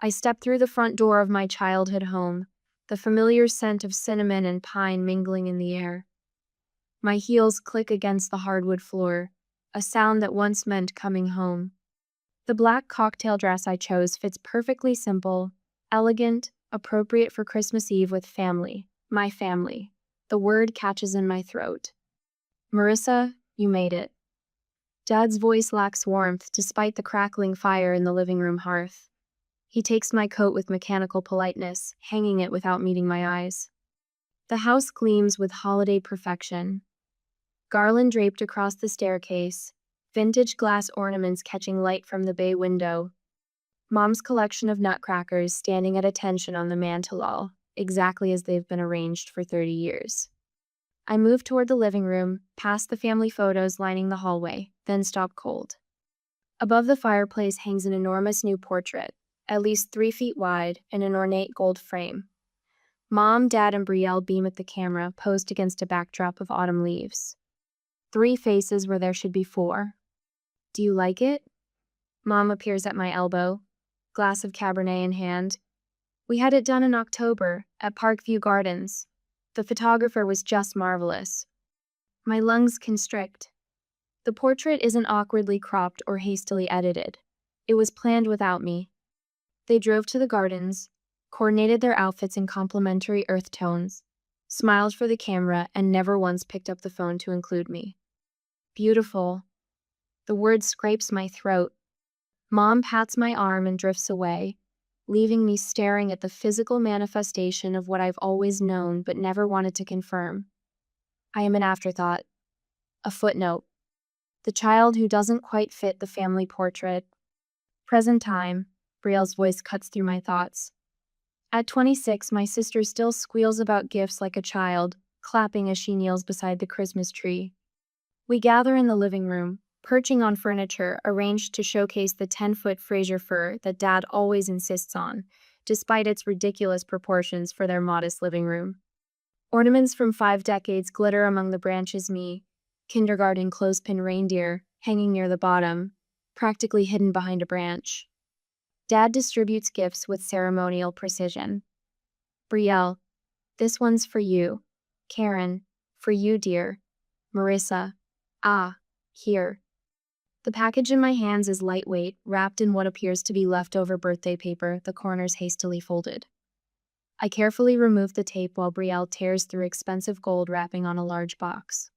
I step through the front door of my childhood home, the familiar scent of cinnamon and pine mingling in the air. My heels click against the hardwood floor, a sound that once meant coming home. The black cocktail dress I chose fits perfectly simple, elegant, appropriate for Christmas Eve with family, my family. The word catches in my throat. Marissa, you made it. Dad's voice lacks warmth despite the crackling fire in the living room hearth. He takes my coat with mechanical politeness, hanging it without meeting my eyes. The house gleams with holiday perfection. Garland draped across the staircase, vintage glass ornaments catching light from the bay window. Mom's collection of nutcrackers standing at attention on the mantel, exactly as they've been arranged for 30 years. I move toward the living room, past the family photos lining the hallway, then stop cold. Above the fireplace hangs an enormous new portrait, at least 3 feet wide, in an ornate gold frame. Mom, Dad, and Brielle beam at the camera, posed against a backdrop of autumn leaves. 3 faces where there should be 4. Do you like it? Mom appears at my elbow, glass of Cabernet in hand. We had it done in October, at Parkview Gardens. The photographer was just marvelous. My lungs constrict. The portrait isn't awkwardly cropped or hastily edited. It was planned without me. They drove to the gardens, coordinated their outfits in complementary earth tones, smiled for the camera, and never once picked up the phone to include me. Beautiful. The word scrapes my throat. Mom pats my arm and drifts away, leaving me staring at the physical manifestation of what I've always known but never wanted to confirm. I am an afterthought. A footnote. The child who doesn't quite fit the family portrait. Present time. Brielle's voice cuts through my thoughts. At 26, my sister still squeals about gifts like a child, clapping as she kneels beside the Christmas tree. We gather in the living room, perching on furniture arranged to showcase the 10-foot Fraser fir that Dad always insists on, despite its ridiculous proportions for their modest living room. Ornaments from 5 decades glitter among the branches. Me, kindergarten clothespin reindeer, hanging near the bottom, practically hidden behind a branch. Dad distributes gifts with ceremonial precision. Brielle, this one's for you. Karen, for you, dear. Marissa, here. The package in my hands is lightweight, wrapped in what appears to be leftover birthday paper, the corners hastily folded. I carefully remove the tape while Brielle tears through expensive gold wrapping on a large box.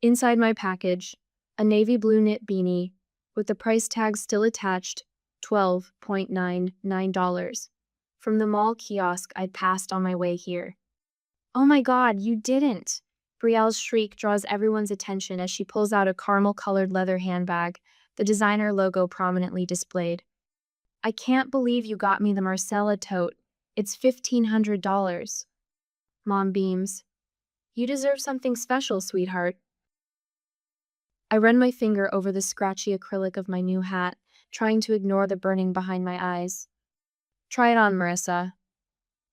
Inside my package, a navy blue knit beanie, with the price tag still attached, $12.99, from the mall kiosk I'd passed on my way here. Oh my God, you didn't! Brielle's shriek draws everyone's attention as she pulls out a caramel-colored leather handbag, the designer logo prominently displayed. I can't believe you got me the Marcella tote. It's $1,500. Mom beams. You deserve something special, sweetheart. I run my finger over the scratchy acrylic of my new hat, trying to ignore the burning behind my eyes. Try it on, Marissa.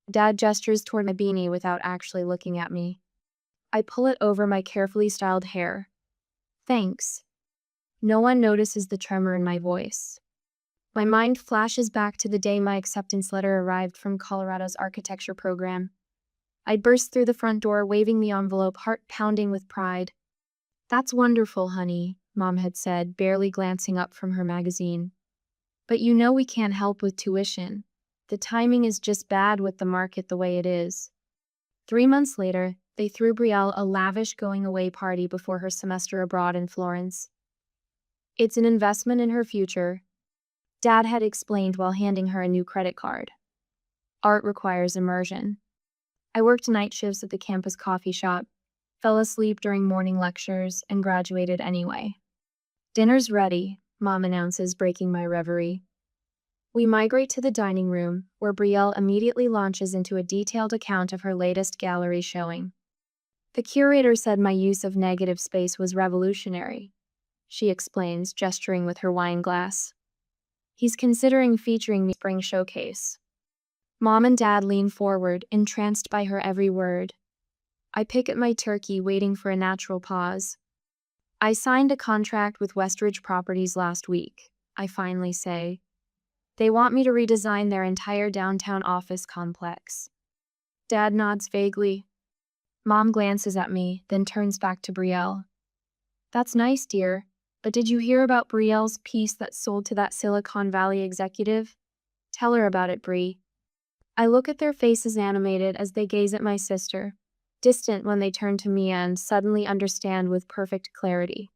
Dad gestures toward my beanie without actually looking at me. I pull it over my carefully styled hair. Thanks. No one notices the tremor in my voice. My mind flashes back to the day my acceptance letter arrived from Colorado's architecture program. I burst through the front door, waving the envelope, heart pounding with pride. That's wonderful, honey, Mom had said, barely glancing up from her magazine. But you know we can't help with tuition. The timing is just bad with the market the way it is. 3 months later, they threw Brielle a lavish going-away party before her semester abroad in Florence. It's an investment in her future, Dad had explained while handing her a new credit card. Art requires immersion. I worked night shifts at the campus coffee shop, fell asleep during morning lectures, and graduated anyway. Dinner's ready, Mom announces, breaking my reverie. We migrate to the dining room, where Brielle immediately launches into a detailed account of her latest gallery showing. The curator said my use of negative space was revolutionary, she explains, gesturing with her wine glass. He's considering featuring me in the spring showcase. Mom and Dad lean forward, entranced by her every word. I pick at my turkey, waiting for a natural pause. I signed a contract with Westridge Properties last week, I finally say. They want me to redesign their entire downtown office complex. Dad nods vaguely. Mom glances at me, then turns back to Brielle. That's nice, dear, but did you hear about Brielle's piece that sold to that Silicon Valley executive? Tell her about it, Brie. I look at their faces animated as they gaze at my sister, distant when they turn to Mia and suddenly understand with perfect clarity.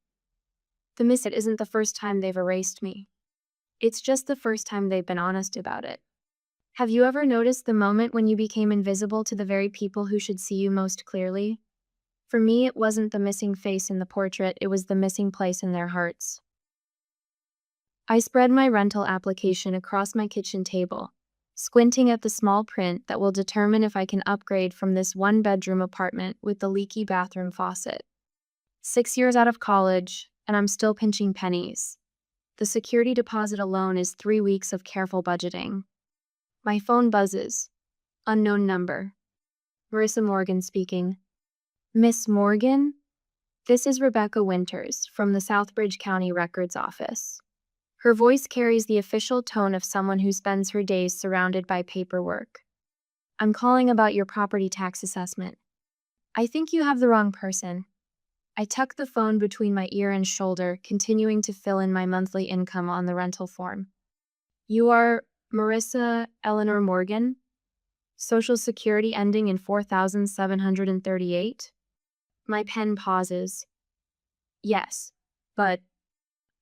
The miss isn't the first time they've erased me. It's just the first time they've been honest about it. Have you ever noticed the moment when you became invisible to the very people who should see you most clearly? For me, it wasn't the missing face in the portrait, it was the missing place in their hearts. I spread my rental application across my kitchen table, squinting at the small print that will determine if I can upgrade from this one-bedroom apartment with the leaky bathroom faucet. 6 years out of college, and I'm still pinching pennies. The security deposit alone is 3 weeks of careful budgeting. My phone buzzes. Unknown number. Marissa Morgan speaking. Miss Morgan? This is Rebecca Winters from the Southbridge County Records Office. Her voice carries the official tone of someone who spends her days surrounded by paperwork. I'm calling about your property tax assessment. I think you have the wrong person. I tuck the phone between my ear and shoulder, continuing to fill in my monthly income on the rental form. You are Marissa Eleanor Morgan? Social Security ending in 4,738? My pen pauses. Yes, but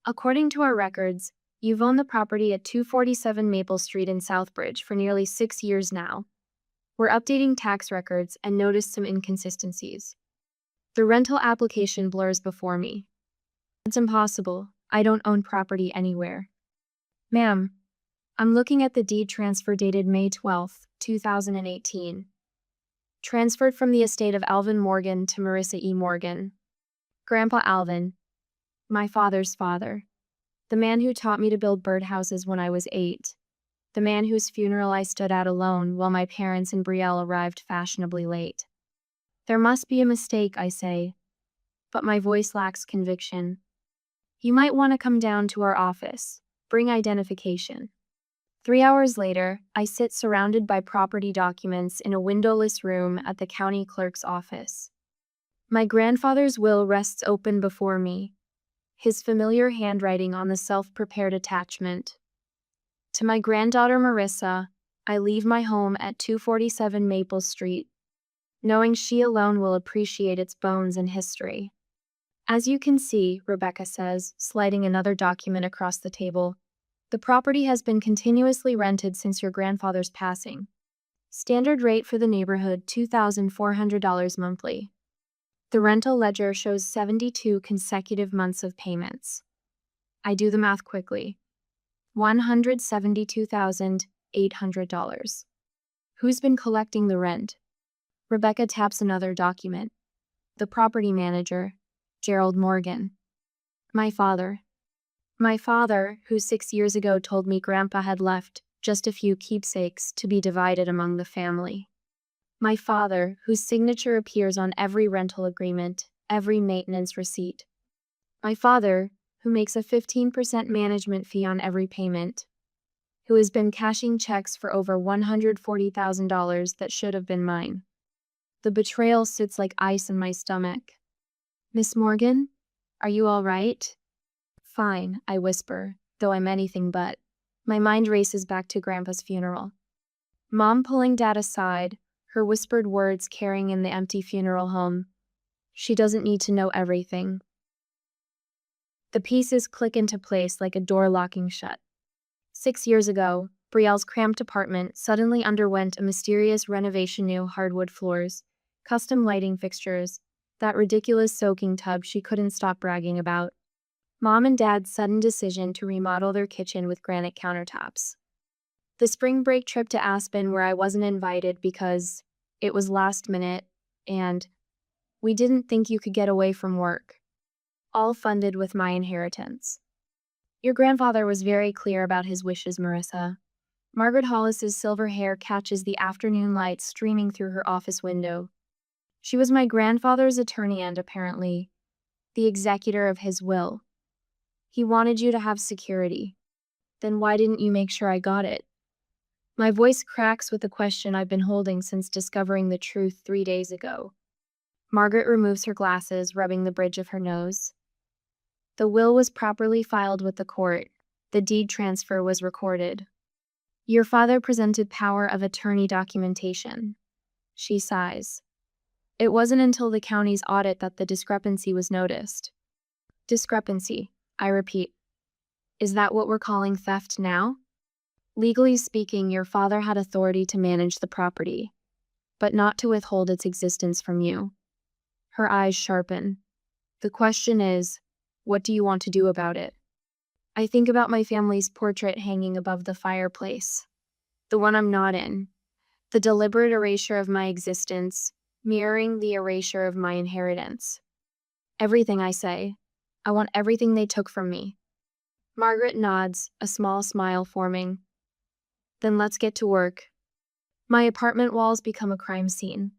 according to our records, you've owned the property at 247 Maple Street in Southbridge for nearly 6 years now. We're updating tax records and noticed some inconsistencies. The rental application blurs before me. It's impossible. I don't own property anywhere. Ma'am, I'm looking at the deed transfer dated May 12, 2018. Transferred from the estate of Alvin Morgan to Marissa E. Morgan. Grandpa Alvin, my father's father. The man who taught me to build birdhouses when I was 8. The man whose funeral I stood at alone while my parents and Brielle arrived fashionably late. There must be a mistake, I say, but my voice lacks conviction. You might want to come down to our office. Bring identification. 3 hours later, I sit surrounded by property documents in a windowless room at the county clerk's office. My grandfather's will rests open before me, his familiar handwriting on the self-prepared attachment. To my granddaughter Marissa, I leave my home at 247 Maple Street, knowing she alone will appreciate its bones and history. As you can see, Rebecca says, sliding another document across the table, the property has been continuously rented since your grandfather's passing. Standard rate for the neighborhood, $2,400 monthly. The rental ledger shows 72 consecutive months of payments. I do the math quickly. $172,800. Who's been collecting the rent? Rebecca taps another document. The property manager, Gerald Morgan. My father. My father, who 6 years ago told me Grandpa had left just a few keepsakes to be divided among the family. My father, whose signature appears on every rental agreement, every maintenance receipt. My father, who makes a 15% management fee on every payment. Who has been cashing checks for over $140,000 that should have been mine. The betrayal sits like ice in my stomach. Miss Morgan, are you all right? Fine, I whisper, though I'm anything but. My mind races back to Grandpa's funeral. Mom pulling Dad aside, her whispered words carrying in the empty funeral home. She doesn't need to know everything. The pieces click into place like a door locking shut. 6 years ago, Brielle's cramped apartment suddenly underwent a mysterious renovation. New hardwood floors, custom lighting fixtures, that ridiculous soaking tub she couldn't stop bragging about. Mom and Dad's sudden decision to remodel their kitchen with granite countertops. The spring break trip to Aspen where I wasn't invited because it was last minute and we didn't think you could get away from work. All funded with my inheritance. Your grandfather was very clear about his wishes, Marissa. Margaret Hollis's silver hair catches the afternoon light streaming through her office window. She was my grandfather's attorney and, apparently, the executor of his will. He wanted you to have security. Then why didn't you make sure I got it? My voice cracks with the question I've been holding since discovering the truth 3 days ago. Margaret removes her glasses, rubbing the bridge of her nose. The will was properly filed with the court. The deed transfer was recorded. Your father presented power of attorney documentation. She sighs. It wasn't until the county's audit that the discrepancy was noticed. Discrepancy, I repeat. Is that what we're calling theft now? Legally speaking, your father had authority to manage the property, but not to withhold its existence from you. Her eyes sharpen. The question is, what do you want to do about it? I think about my family's portrait hanging above the fireplace. The one I'm not in. The deliberate erasure of my existence, mirroring the erasure of my inheritance. Everything I say. I want everything they took from me. Margaret nods, a small smile forming. Then let's get to work. My apartment walls become a crime scene.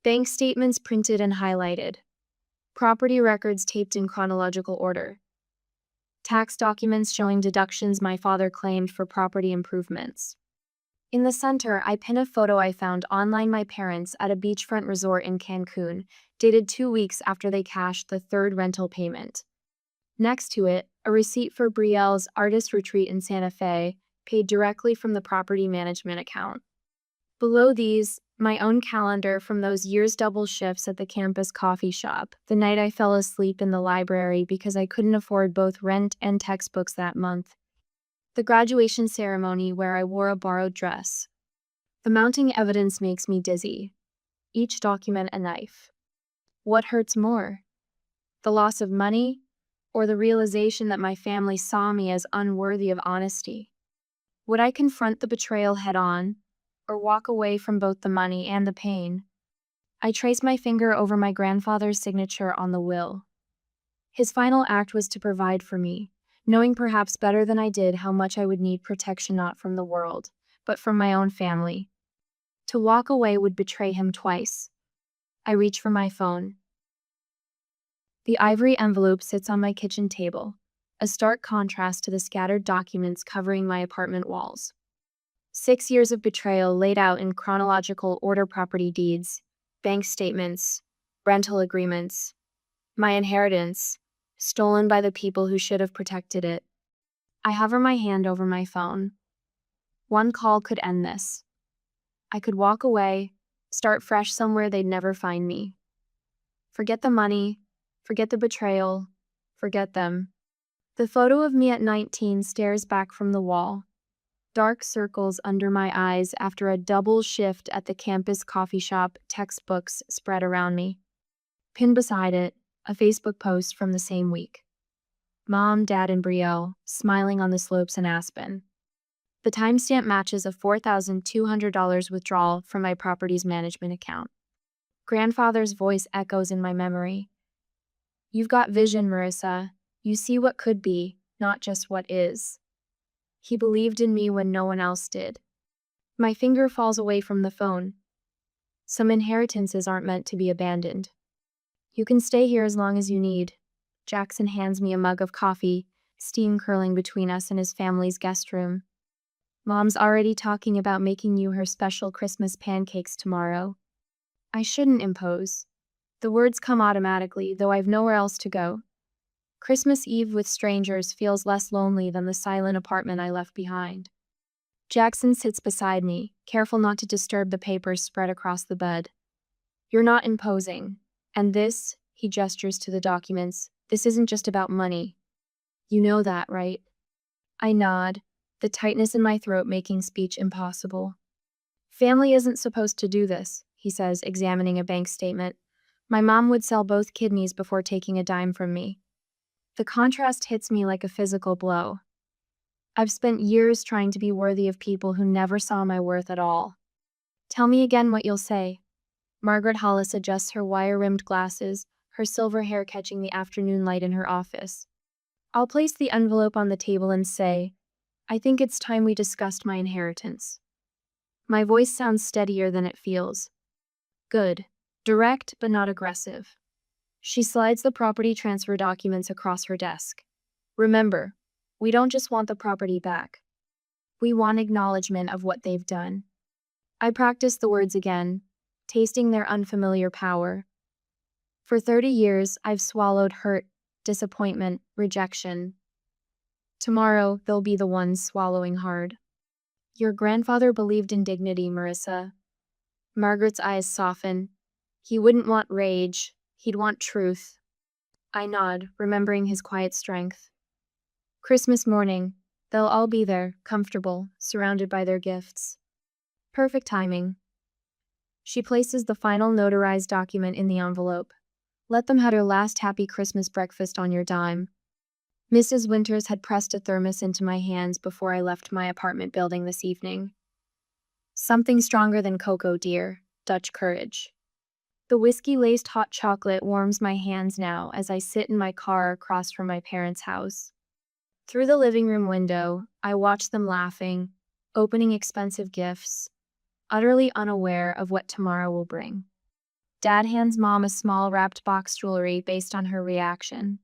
Bank statements printed and highlighted. Property records taped in chronological order. Tax documents showing deductions my father claimed for property improvements. In the center, I pin a photo I found online my parents at a beachfront resort in Cancun, dated 2 weeks after they cashed the third rental payment. Next to it, a receipt for Brielle's artist retreat in Santa Fe, paid directly from the property management account. Below these, my own calendar from those years' double shifts at the campus coffee shop, the night I fell asleep in the library because I couldn't afford both rent and textbooks that month. The graduation ceremony where I wore a borrowed dress. The mounting evidence makes me dizzy. Each document a knife. What hurts more? The loss of money, or the realization that my family saw me as unworthy of honesty? Would I confront the betrayal head-on, or walk away from both the money and the pain? I trace my finger over my grandfather's signature on the will. His final act was to provide for me, knowing perhaps better than I did how much I would need protection not from the world, but from my own family. To walk away would betray him twice. I reach for my phone. The ivory envelope sits on my kitchen table, a stark contrast to the scattered documents covering my apartment walls. 6 years of betrayal laid out in chronological order: property deeds, bank statements, rental agreements, my inheritance, stolen by the people who should have protected it. I hover my hand over my phone. One call could end this. I could walk away, start fresh somewhere they'd never find me. Forget the money, forget the betrayal, forget them. The photo of me at 19 stares back from the wall. Dark circles under my eyes after a double shift at the campus coffee shop, textbooks spread around me. Pinned beside it, a Facebook post from the same week. Mom, Dad, and Brielle, smiling on the slopes in Aspen. The timestamp matches a $4,200 withdrawal from my property's management account. Grandfather's voice echoes in my memory. You've got vision, Marissa. You see what could be, not just what is. He believed in me when no one else did. My finger falls away from the phone. Some inheritances aren't meant to be abandoned. You can stay here as long as you need. Jackson hands me a mug of coffee, steam curling between us and his family's guest room. Mom's already talking about making you her special Christmas pancakes tomorrow. I shouldn't impose. The words come automatically, though I've nowhere else to go. Christmas Eve with strangers feels less lonely than the silent apartment I left behind. Jackson sits beside me, careful not to disturb the papers spread across the bed. You're not imposing. And this, he gestures to the documents, this isn't just about money. You know that, right? I nod, the tightness in my throat making speech impossible. Family isn't supposed to do this, he says, examining a bank statement. My mom would sell both kidneys before taking a dime from me. The contrast hits me like a physical blow. I've spent years trying to be worthy of people who never saw my worth at all. Tell me again what you'll say. Margaret Hollis adjusts her wire-rimmed glasses, her silver hair catching the afternoon light in her office. I'll place the envelope on the table and say, I think it's time we discussed my inheritance. My voice sounds steadier than it feels. Good. Direct, but not aggressive. She slides the property transfer documents across her desk. Remember, We don't just want the property back. We want acknowledgement of what they've done. I practiced the words again, tasting their unfamiliar power. For 30 years, I've swallowed hurt, disappointment, rejection. Tomorrow, they'll be the ones swallowing hard. Your grandfather believed in dignity, Marissa. Margaret's eyes soften. He wouldn't want rage. He'd want truth. I nod, remembering his quiet strength. Christmas morning, they'll all be there, comfortable, surrounded by their gifts. Perfect timing. She places the final notarized document in the envelope. Let them have their last happy Christmas breakfast on your dime. Mrs. Winters had pressed a thermos into my hands before I left my apartment building this evening. Something stronger than cocoa, dear. Dutch courage. The whiskey-laced hot chocolate warms my hands now as I sit in my car across from my parents' house. Through the living room window, I watch them laughing, opening expensive gifts, utterly unaware of what tomorrow will bring. Dad hands Mom a small wrapped box jewelry based on her reaction.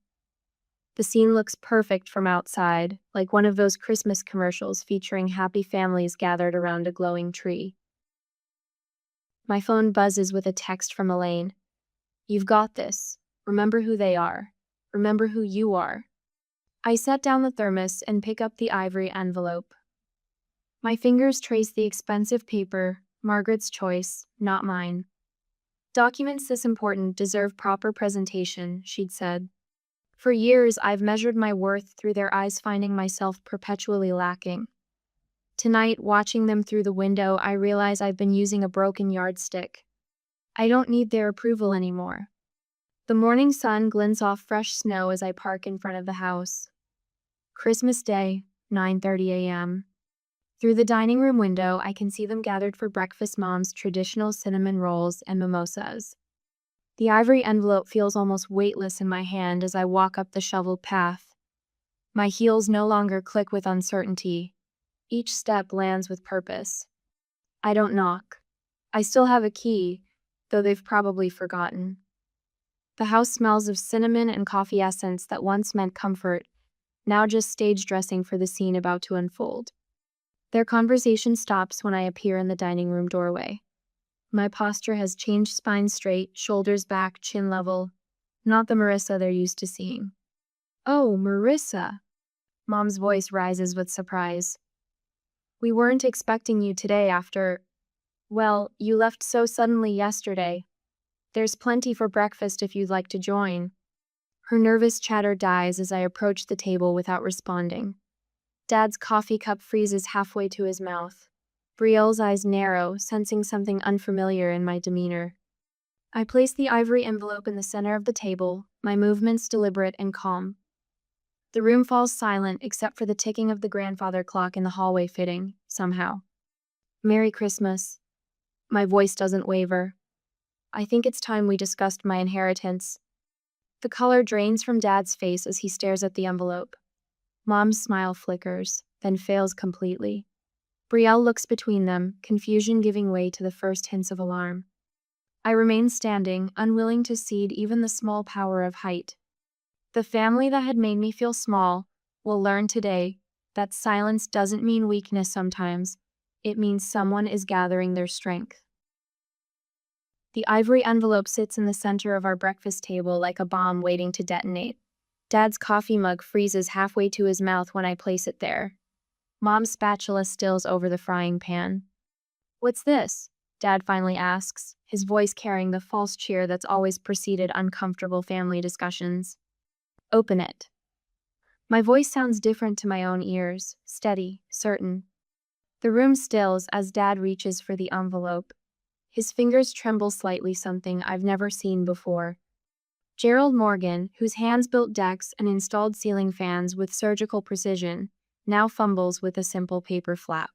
The scene looks perfect from outside, like one of those Christmas commercials featuring happy families gathered around a glowing tree. My phone buzzes with a text from Elaine. You've got this. Remember who they are. Remember who you are. I set down the thermos and pick up the ivory envelope. My fingers trace the expensive paper, Margaret's choice, not mine. Documents this important deserve proper presentation, she'd said. For years, I've measured my worth through their eyes, finding myself perpetually lacking. Tonight, watching them through the window, I realize I've been using a broken yardstick. I don't need their approval anymore. The morning sun glints off fresh snow as I park in front of the house. Christmas Day, 9:30 a.m. Through the dining room window, I can see them gathered for breakfast, Mom's traditional cinnamon rolls and mimosas. The ivory envelope feels almost weightless in my hand as I walk up the shoveled path. My heels no longer click with uncertainty. Each step lands with purpose. I don't knock. I still have a key, though they've probably forgotten. The house smells of cinnamon and coffee essence that once meant comfort, now just stage dressing for the scene about to unfold. Their conversation stops when I appear in the dining room doorway. My posture has changed, spine straight, shoulders back, chin level. Not the Marissa they're used to seeing. Oh, Marissa. Mom's voice rises with surprise. We weren't expecting you today after… Well, you left so suddenly yesterday. There's plenty for breakfast if you'd like to join. Her nervous chatter dies as I approach the table without responding. Dad's coffee cup freezes halfway to his mouth. Brielle's eyes narrow, sensing something unfamiliar in my demeanor. I place the ivory envelope in the center of the table, my movements deliberate and calm. The room falls silent except for the ticking of the grandfather clock in the hallway fitting, somehow. Merry Christmas. My voice doesn't waver. I think it's time we discussed my inheritance. The color drains from Dad's face as he stares at the envelope. Mom's smile flickers, then fails completely. Brielle looks between them, confusion giving way to the first hints of alarm. I remain standing, unwilling to cede even the small power of height. The family that had made me feel small will learn today that silence doesn't mean weakness sometimes. It means someone is gathering their strength. The ivory envelope sits in the center of our breakfast table like a bomb waiting to detonate. Dad's coffee mug freezes halfway to his mouth when I place it there. Mom's spatula stills over the frying pan. What's this? Dad finally asks, his voice carrying the false cheer that's always preceded uncomfortable family discussions. Open it. My voice sounds different to my own ears, steady, certain. The room stills as Dad reaches for the envelope. His fingers tremble slightly, something I've never seen before. Gerald Morgan, whose hands built decks and installed ceiling fans with surgical precision, now fumbles with a simple paper flap.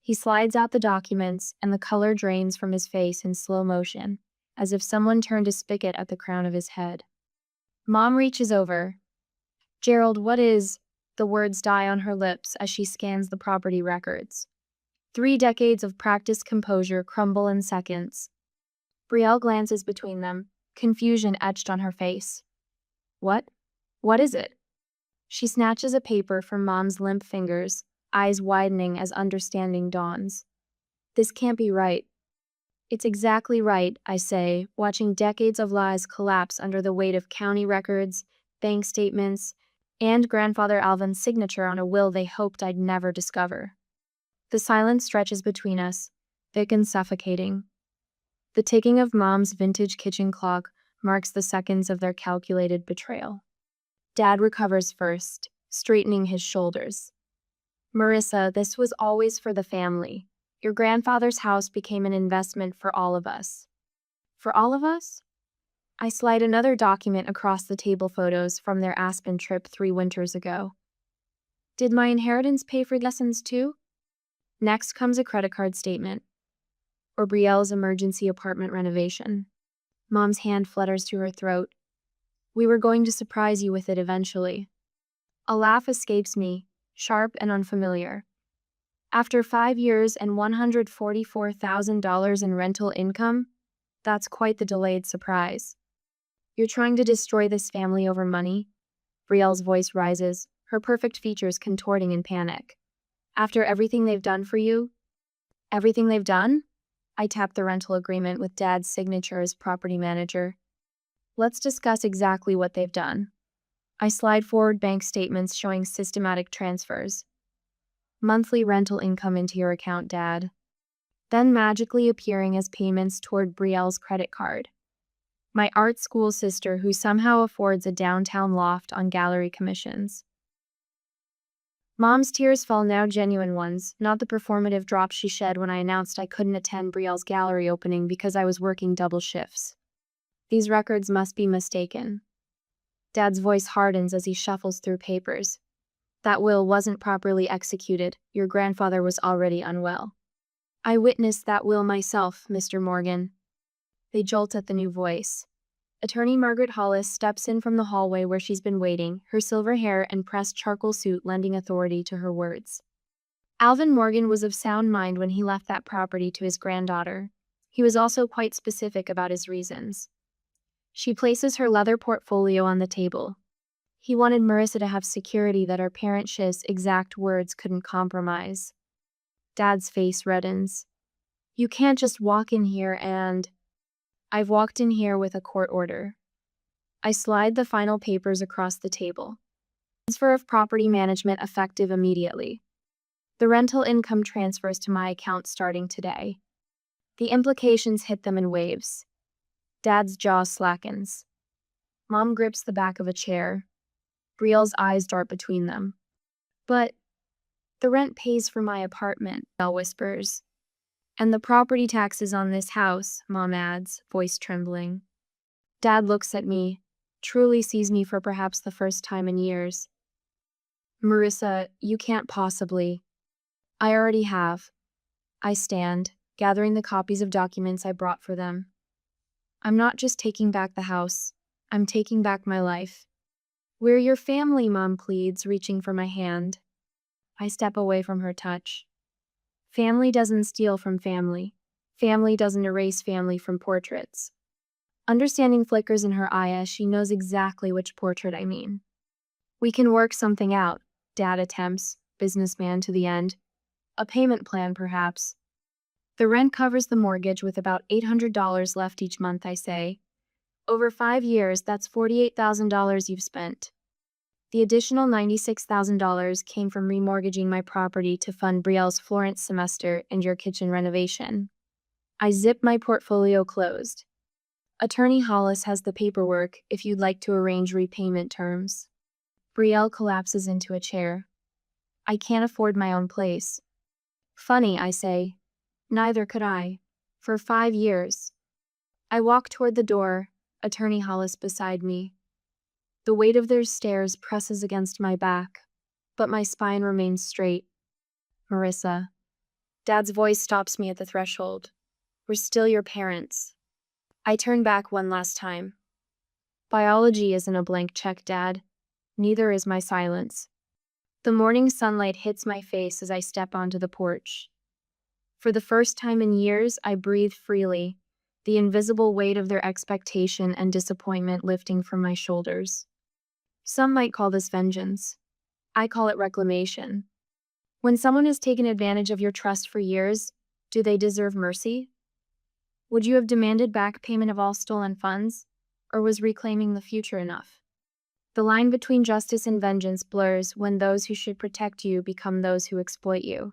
He slides out the documents, and the color drains from his face in slow motion, as if someone turned a spigot at the crown of his head. Mom reaches over. Gerald, what is… The words die on her lips as she scans the property records. 3 decades of practiced composure crumble in seconds. Brielle glances between them, confusion etched on her face. What? What is it? She snatches a paper from Mom's limp fingers, eyes widening as understanding dawns. This can't be right. It's exactly right, I say, watching decades of lies collapse under the weight of county records, bank statements, and grandfather Alvin's signature on a will they hoped I'd never discover. The silence stretches between us, thick and suffocating. The ticking of Mom's vintage kitchen clock marks the seconds of their calculated betrayal. Dad recovers first, straightening his shoulders. Marissa, this was always for the family. Your grandfather's house became an investment for all of us. For all of us? I slide another document across the table photos from their Aspen trip 3 winters ago. Did my inheritance pay for lessons too? Next comes a credit card statement. Or Brielle's emergency apartment renovation. Mom's hand flutters to her throat. We were going to surprise you with it eventually. A laugh escapes me, sharp and unfamiliar. After 5 years and $144,000 in rental income, that's quite the delayed surprise. You're trying to destroy this family over money? Brielle's voice rises, her perfect features contorting in panic. After everything they've done for you? Everything they've done? I tap the rental agreement with Dad's signature as property manager. Let's discuss exactly what they've done. I slide forward bank statements showing systematic transfers. Monthly rental income into your account, Dad. Then magically appearing as payments toward Brielle's credit card. My art school sister who somehow affords a downtown loft on gallery commissions. Mom's tears fall, now genuine ones, not the performative drops she shed when I announced I couldn't attend Brielle's gallery opening because I was working double shifts. These records must be mistaken. Dad's voice hardens as he shuffles through papers. That will wasn't properly executed. Your grandfather was already unwell. I witnessed that will myself, Mr. Morgan. They jolt at the new voice. Attorney Margaret Hollis steps in from the hallway where she's been waiting, her silver hair and pressed charcoal suit lending authority to her words. Alvin Morgan was of sound mind when he left that property to his granddaughter. He was also quite specific about his reasons. She places her leather portfolio on the table. He wanted Marissa to have security that her parent's exact words couldn't compromise. Dad's face reddens. You can't just walk in here and... I've walked in here with a court order. I slide the final papers across the table. Transfer of property management effective immediately. The rental income transfers to my account starting today. The implications hit them in waves. Dad's jaw slackens. Mom grips the back of a chair. Brielle's eyes dart between them. But the rent pays for my apartment, Belle whispers. And the property taxes on this house, Mom adds, voice trembling. Dad looks at me, truly sees me for perhaps the first time in years. Marissa, you can't possibly. I already have. I stand, gathering the copies of documents I brought for them. I'm not just taking back the house. I'm taking back my life. We're your family, Mom pleads, reaching for my hand. I step away from her touch. Family doesn't steal from family. Family doesn't erase family from portraits. Understanding flickers in her eye as she knows exactly which portrait I mean. We can work something out, Dad attempts, businessman to the end. A payment plan, perhaps. The rent covers the mortgage with about $800 left each month, I say. Over 5 years, that's $48,000 you've spent. The additional $96,000 came from remortgaging my property to fund Brielle's Florence semester and your kitchen renovation. I zip my portfolio closed. Attorney Hollis has the paperwork if you'd like to arrange repayment terms. Brielle collapses into a chair. I can't afford my own place. Funny, I say. Neither could I. For 5 years. I walk toward the door, Attorney Hollis beside me. The weight of their stares presses against my back, but my spine remains straight. Marissa. Dad's voice stops me at the threshold. We're still your parents. I turn back one last time. Biology isn't a blank check, Dad. Neither is my silence. The morning sunlight hits my face as I step onto the porch. For the first time in years, I breathe freely, the invisible weight of their expectation and disappointment lifting from my shoulders. Some might call this vengeance. I call it reclamation. When someone has taken advantage of your trust for years, do they deserve mercy? Would you have demanded back payment of all stolen funds, or was reclaiming the future enough? The line between justice and vengeance blurs when those who should protect you become those who exploit you.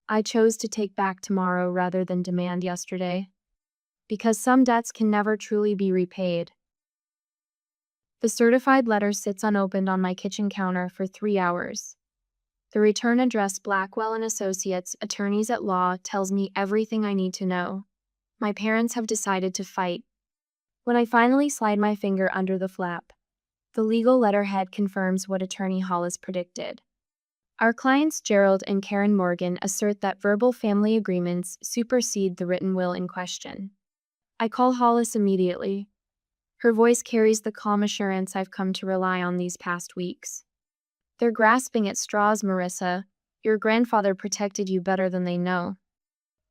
I chose to take back tomorrow rather than demand yesterday, because some debts can never truly be repaid. The certified letter sits unopened on my kitchen counter for 3 hours. The return address, Blackwell and Associates, attorneys at law, tells me everything I need to know. My parents have decided to fight. When I finally slide my finger under the flap, the legal letterhead confirms what Attorney Hollis predicted. Our clients Gerald and Karen Morgan assert that verbal family agreements supersede the written will in question. I call Hollis immediately. Her voice carries the calm assurance I've come to rely on these past weeks. They're grasping at straws, Marissa. Your grandfather protected you better than they know.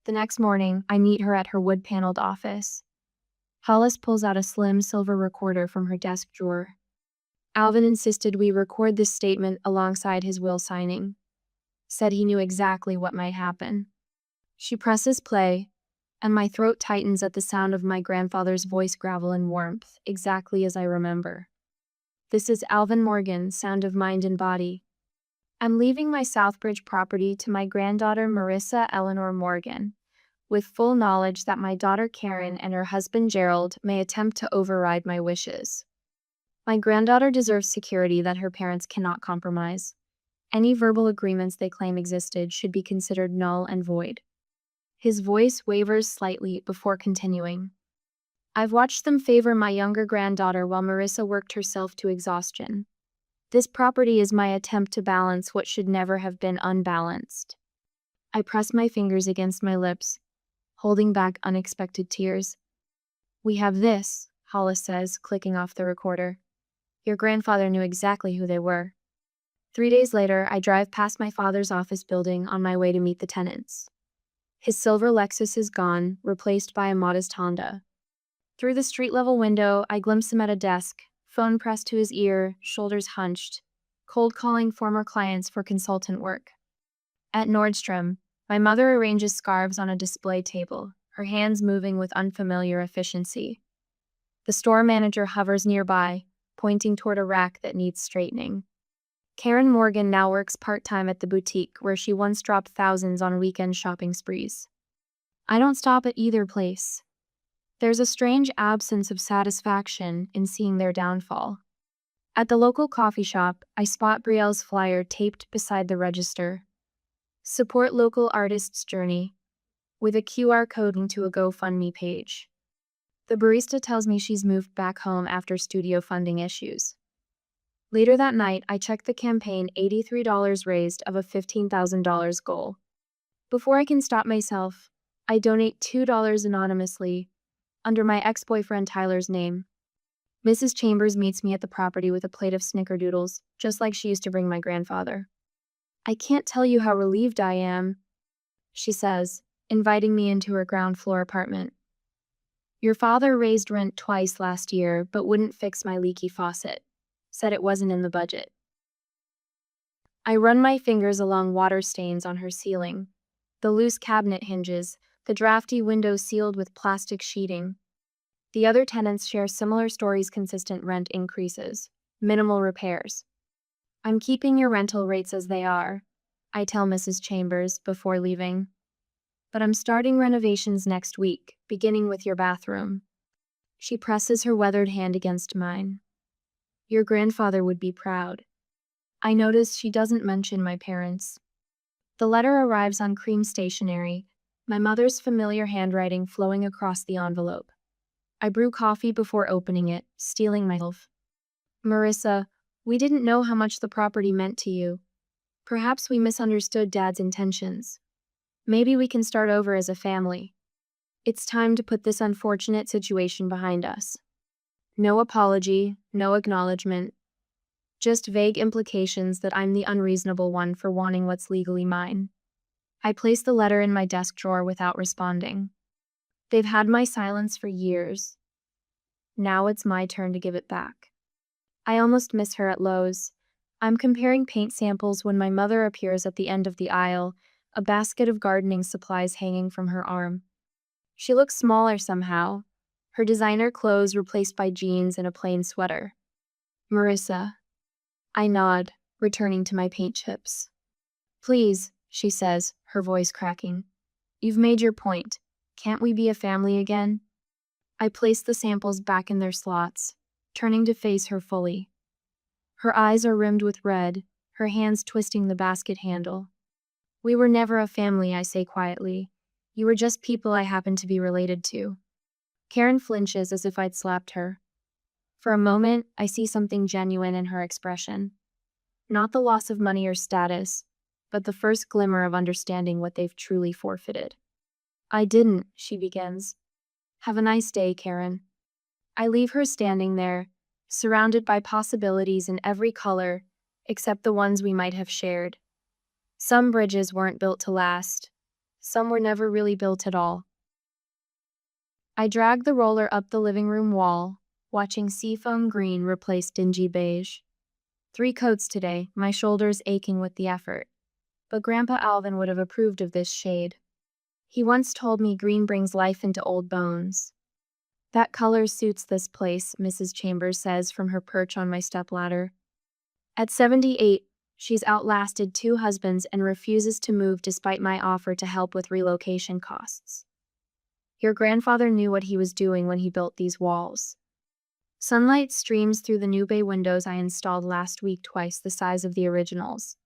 The next morning, I meet her at her wood-paneled office. Hollis pulls out a slim silver recorder from her desk drawer. Alvin insisted we record this statement alongside his will signing. Said he knew exactly what might happen. She presses play, and my throat tightens at the sound of my grandfather's voice gravel in warmth, exactly as I remember. This is Alvin Morgan, sound of mind and body. I'm leaving my Southbridge property to my granddaughter Marissa Eleanor Morgan, with full knowledge that my daughter Karen and her husband Gerald may attempt to override my wishes. My granddaughter deserves security that her parents cannot compromise. Any verbal agreements they claim existed should be considered null and void. His voice wavers slightly before continuing. I've watched them favor my younger granddaughter while Marissa worked herself to exhaustion. This property is my attempt to balance what should never have been unbalanced. I press my fingers against my lips, holding back unexpected tears. We have this, Hollis says, clicking off the recorder. Your grandfather knew exactly who they were. 3 days later, I drive past my father's office building on my way to meet the tenants. His silver Lexus is gone, replaced by a modest Honda. Through the street-level window, I glimpse him at a desk, phone pressed to his ear, shoulders hunched, cold-calling former clients for consultant work. At Nordstrom, my mother arranges scarves on a display table, her hands moving with unfamiliar efficiency. The store manager hovers nearby, pointing toward a rack that needs straightening. Karen Morgan now works part-time at the boutique where she once dropped thousands on weekend shopping sprees. I don't stop at either place. There's a strange absence of satisfaction in seeing their downfall. At the local coffee shop, I spot Brielle's flyer taped beside the register. Support local artists' journey, with a QR code linked to a GoFundMe page. The barista tells me she's moved back home after studio funding issues. Later that night, I check the campaign $83 raised of a $15,000 goal. Before I can stop myself, I donate $2 anonymously, under my ex-boyfriend Tyler's name. Mrs. Chambers meets me at the property with a plate of snickerdoodles, just like she used to bring my grandfather. I can't tell you how relieved I am, she says, inviting me into her ground floor apartment. Your father raised rent twice last year, but wouldn't fix my leaky faucet. Said it wasn't in the budget. I run my fingers along water stains on her ceiling, the loose cabinet hinges, the drafty window sealed with plastic sheeting. The other tenants share similar stories: consistent rent increases, minimal repairs. I'm keeping your rental rates as they are, I tell Mrs. Chambers before leaving. But I'm starting renovations next week, beginning with your bathroom. She presses her weathered hand against mine. Your grandfather would be proud. I notice she doesn't mention my parents. The letter arrives on cream stationery, my mother's familiar handwriting flowing across the envelope. I brew coffee before opening it, steeling myself. Marissa, we didn't know how much the property meant to you. Perhaps we misunderstood Dad's intentions. Maybe we can start over as a family. It's time to put this unfortunate situation behind us. No apology, no acknowledgement. Just vague implications that I'm the unreasonable one for wanting what's legally mine. I place the letter in my desk drawer without responding. They've had my silence for years. Now it's my turn to give it back. I almost miss her at Lowe's. I'm comparing paint samples when my mother appears at the end of the aisle, a basket of gardening supplies hanging from her arm. She looks smaller somehow, her designer clothes replaced by jeans and a plain sweater. Marissa. I nod, returning to my paint chips. Please, she says, her voice cracking. You've made your point. Can't we be a family again? I place the samples back in their slots, turning to face her fully. Her eyes are rimmed with red, her hands twisting the basket handle. We were never a family, I say quietly. You were just people I happened to be related to. Karen flinches as if I'd slapped her. For a moment, I see something genuine in her expression. Not the loss of money or status, but the first glimmer of understanding what they've truly forfeited. I didn't, she begins. Have a nice day, Karen. I leave her standing there, surrounded by possibilities in every color, except the ones we might have shared. Some bridges weren't built to last. Some were never really built at all. I drag the roller up the living room wall, watching seafoam green replace dingy beige. 3 coats today, my shoulders aching with the effort. But Grandpa Alvin would have approved of this shade. He once told me green brings life into old bones. That color suits this place, Mrs. Chambers says from her perch on my stepladder. At 78, she's outlasted 2 husbands and refuses to move despite my offer to help with relocation costs. Your grandfather knew what he was doing when he built these walls. Sunlight streams through the new bay windows I installed last week, twice the size of the originals.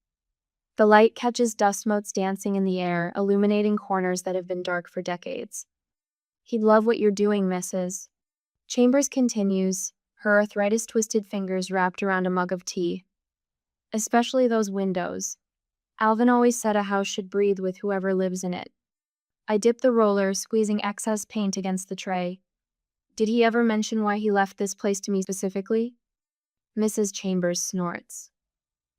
The light catches dust motes dancing in the air, illuminating corners that have been dark for decades. He'd love what you're doing, Mrs. Chambers continues, her arthritis-twisted fingers wrapped around a mug of tea. Especially those windows. Alvin always said a house should breathe with whoever lives in it. I dip the roller, squeezing excess paint against the tray. Did he ever mention why he left this place to me specifically? Mrs. Chambers snorts.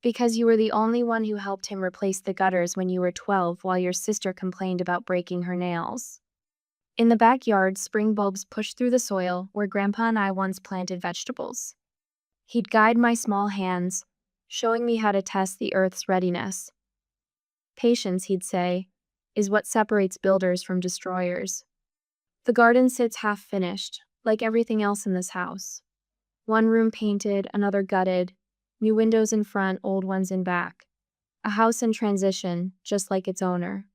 Because you were the only one who helped him replace the gutters when you were 12 while your sister complained about breaking her nails. In the backyard, spring bulbs pushed through the soil where Grandpa and I once planted vegetables. He'd guide my small hands, showing me how to test the earth's readiness. Patience, he'd say, is what separates builders from destroyers. The garden sits half-finished, like everything else in this house. One room painted, another gutted, new windows in front, old ones in back. A house in transition, just like its owner.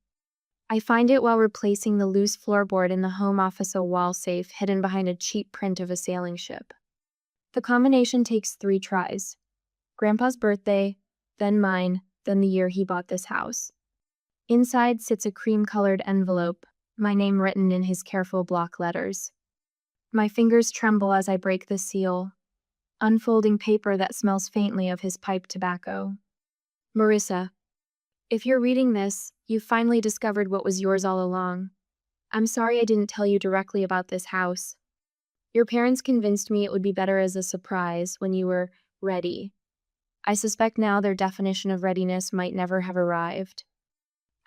I find it while replacing the loose floorboard in the home office wall safe hidden behind a cheap print of a sailing ship. The combination takes 3 tries. Grandpa's birthday, then mine, then the year he bought this house. Inside sits a cream-colored envelope, my name written in his careful block letters. My fingers tremble as I break the seal, unfolding paper that smells faintly of his pipe tobacco. Marissa, if you're reading this, you've finally discovered what was yours all along. I'm sorry I didn't tell you directly about this house. Your parents convinced me it would be better as a surprise when you were ready. I suspect now their definition of readiness might never have arrived.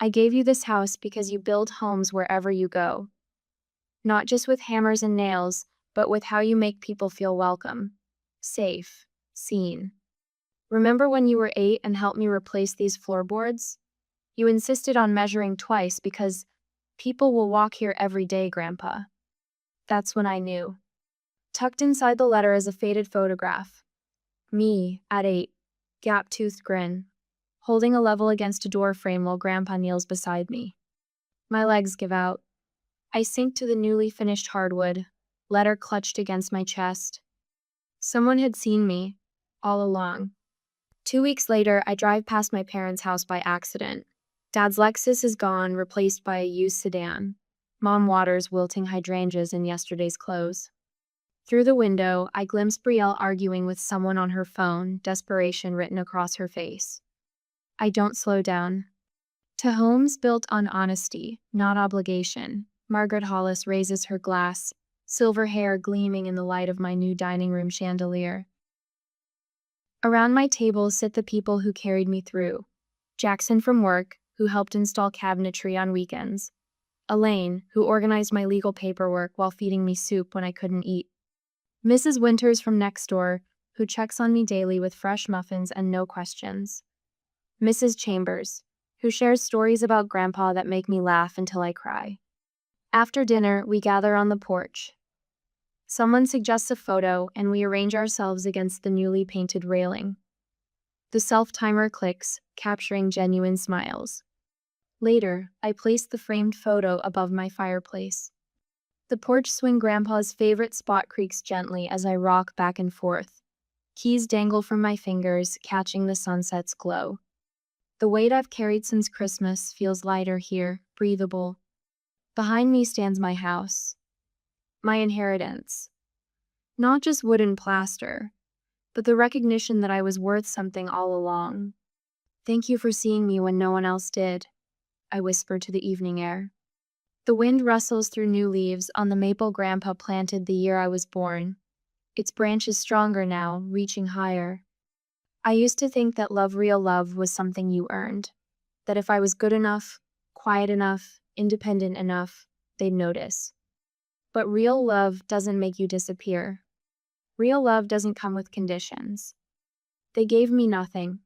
I gave you this house because you build homes wherever you go. Not just with hammers and nails, but with how you make people feel welcome, safe, seen. Remember when you were 8 and helped me replace these floorboards? You insisted on measuring twice because people will walk here every day, Grandpa. That's when I knew. Tucked inside the letter is a faded photograph. Me, at 8, gap-toothed grin, holding a level against a door frame while Grandpa kneels beside me. My legs give out. I sink to the newly finished hardwood, letter clutched against my chest. Someone had seen me, all along. 2 weeks later, I drive past my parents' house by accident. Dad's Lexus is gone, replaced by a used sedan. Mom waters wilting hydrangeas in yesterday's clothes. Through the window, I glimpse Brielle arguing with someone on her phone, desperation written across her face. I don't slow down. To homes built on honesty, not obligation, Margaret Hollis raises her glass, silver hair gleaming in the light of my new dining room chandelier. Around my table sit the people who carried me through. Jackson from work, who helped install cabinetry on weekends. Elaine, who organized my legal paperwork while feeding me soup when I couldn't eat. Mrs. Winters from next door, who checks on me daily with fresh muffins and no questions. Mrs. Chambers, who shares stories about Grandpa that make me laugh until I cry. After dinner, we gather on the porch. Someone suggests a photo, and we arrange ourselves against the newly painted railing. The self-timer clicks, capturing genuine smiles. Later, I place the framed photo above my fireplace. The porch swing Grandpa's favorite spot creaks gently as I rock back and forth. Keys dangle from my fingers, catching the sunset's glow. The weight I've carried since Christmas feels lighter here, breathable. Behind me stands my house. My inheritance. Not just wood and plaster, but the recognition that I was worth something all along. Thank you for seeing me when no one else did, I whisper to the evening air. The wind rustles through new leaves on the maple Grandpa planted the year I was born. Its branches stronger now, reaching higher. I used to think that real love, was something you earned. That if I was good enough, quiet enough, independent enough, they'd notice. But real love doesn't make you disappear. Real love doesn't come with conditions. They gave me nothing,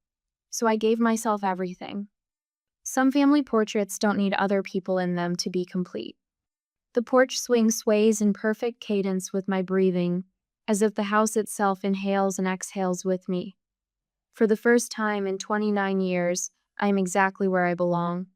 so I gave myself everything. Some family portraits don't need other people in them to be complete. The porch swing sways in perfect cadence with my breathing, as if the house itself inhales and exhales with me. For the first time in 29 years, I am exactly where I belong.